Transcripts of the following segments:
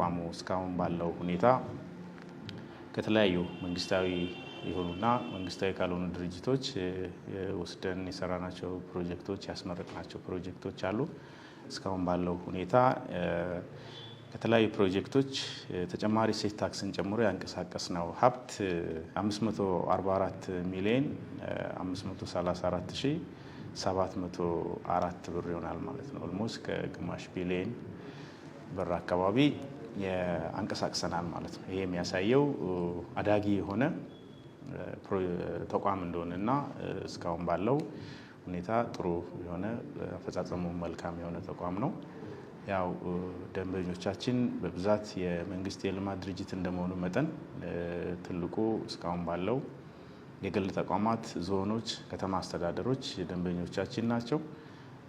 ተቋሙ እስካሁን ባለው ሁኔታ ከተለያዩ መንግስታዊ የሆኑና መንግስታዊ ካልሆኑ ድርጅቶች ወስደን የሰራናቸው ፕሮጀክቶች ያስመረቅናቸው ፕሮጀክቶች አሉ። እስካሁን ባለው ሁኔታ ከተለያዩ ፕሮጀክቶች ተጨማሪ እሴት ታክስን ጨምሮ ያንቀሳቀስነው ሀብት 544 ሚሊዮን 534704 ብር ይሆናል ማለት ነው። ኦልሞስት ከግማሽ ቢሊዮን ብር አካባቢ አንቀሳቅሰናል ማለት ነው። ይሄ የሚያሳየው አዳጊ የሆነ ተቋም እንደሆነና እስካሁን ባለው ሁኔታ ጥሩ የሆነ አፈጻጸሙ መልካም የሆነ ተቋም ነው። ያው ደንበኞቻችን በብዛት የመንግስት የልማት ድርጅት እንደመሆኑ መጠን ትልቁ እስካሁን ባለው የግል ተቋማት፣ ዞኖች፣ ከተማ አስተዳደሮች ደንበኞቻችን ናቸው።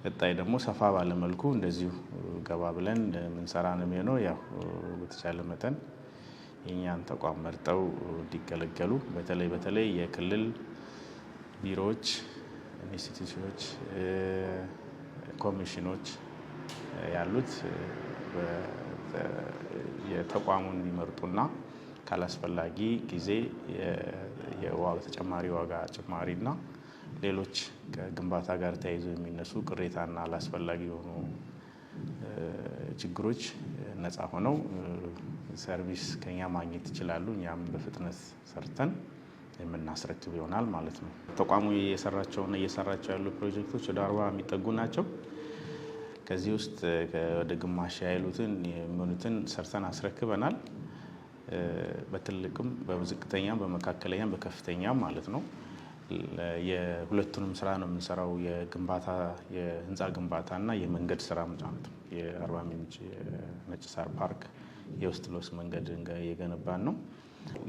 ቀጣይ ደግሞ ሰፋ ባለ መልኩ እንደዚሁ ገባ ብለን ምንሰራ ነው የሚሆነው። ያው በተቻለ መጠን የኛን ተቋም መርጠው እንዲገለገሉ በተለይ የክልል ቢሮዎች፣ ኢንስቲትዩሽኖች፣ ኮሚሽኖች ያሉት የተቋሙን የሚመርጡና ካላስፈላጊ ጊዜ ተጨማሪ ዋጋ ጭማሪና ሌሎች ከግንባታ ጋር ተያይዞ የሚነሱ ቅሬታና አላስፈላጊ የሆኑ ችግሮች ነፃ ሆነው ሰርቪስ ከኛ ማግኘት ይችላሉ። እኛም በፍጥነት ሰርተን የምናስረክብ ይሆናል ማለት ነው። ተቋሙ እየሰራቸው ያሉ ፕሮጀክቶች ወደ 40 የሚጠጉ ናቸው። ከዚህ ውስጥ ወደ ግማሽ ያሉትን የሚሆኑትን ሰርተን አስረክበናል። በትልቅም በዝቅተኛም በመካከለኛም በከፍተኛም ማለት ነው። የሁለቱንም ስራ ነው የምንሰራው። የህንፃ ግንባታ እና የመንገድ ስራ ማለት ነው። የአርባ ምንጭ ነጭ ሳር ፓርክ የውስጥ ለውስጥ መንገድ እየገነባን ነው።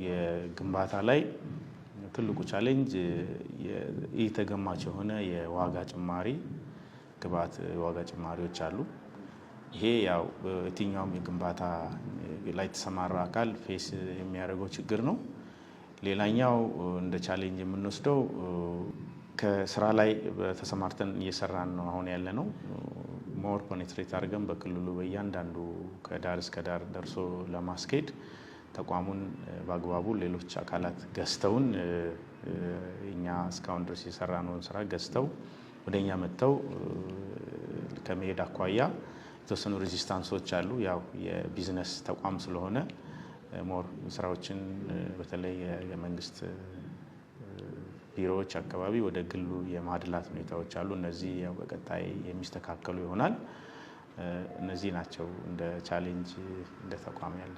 የግንባታ ላይ ትልቁ ቻሌንጅ የተገማች የሆነ የዋጋ ጭማሪ ግብአት ዋጋ ጭማሪዎች አሉ። ይሄ ያው የትኛውም የግንባታ ላይ የተሰማራ አካል ፌስ የሚያደርገው ችግር ነው። ሌላኛው እንደ ቻሌንጅ የምንወስደው ከስራ ላይ ተሰማርተን እየሰራን ነው አሁን ያለ ነው። ሞር ፔኔትሬት አድርገን በክልሉ በእያንዳንዱ ከዳር እስከ ዳር ደርሶ ለማስኬድ ተቋሙን በአግባቡ ሌሎች አካላት ገዝተውን እኛ እስካሁን ድረስ የሰራነውን ስራ ገዝተው ወደኛ መጥተው ከመሄድ አኳያ የተወሰኑ ሬዚስታንሶች አሉ። ያው የቢዝነስ ተቋም ስለሆነ ሞር ስራዎችን በተለይ የመንግስት ቢሮዎች አካባቢ ወደ ግሉ የማድላት ሁኔታዎች አሉ። እነዚህ ያው በቀጣይ የሚስተካከሉ ይሆናል። እነዚህ ናቸው እንደ ቻሌንጅ እንደ ተቋም ያለ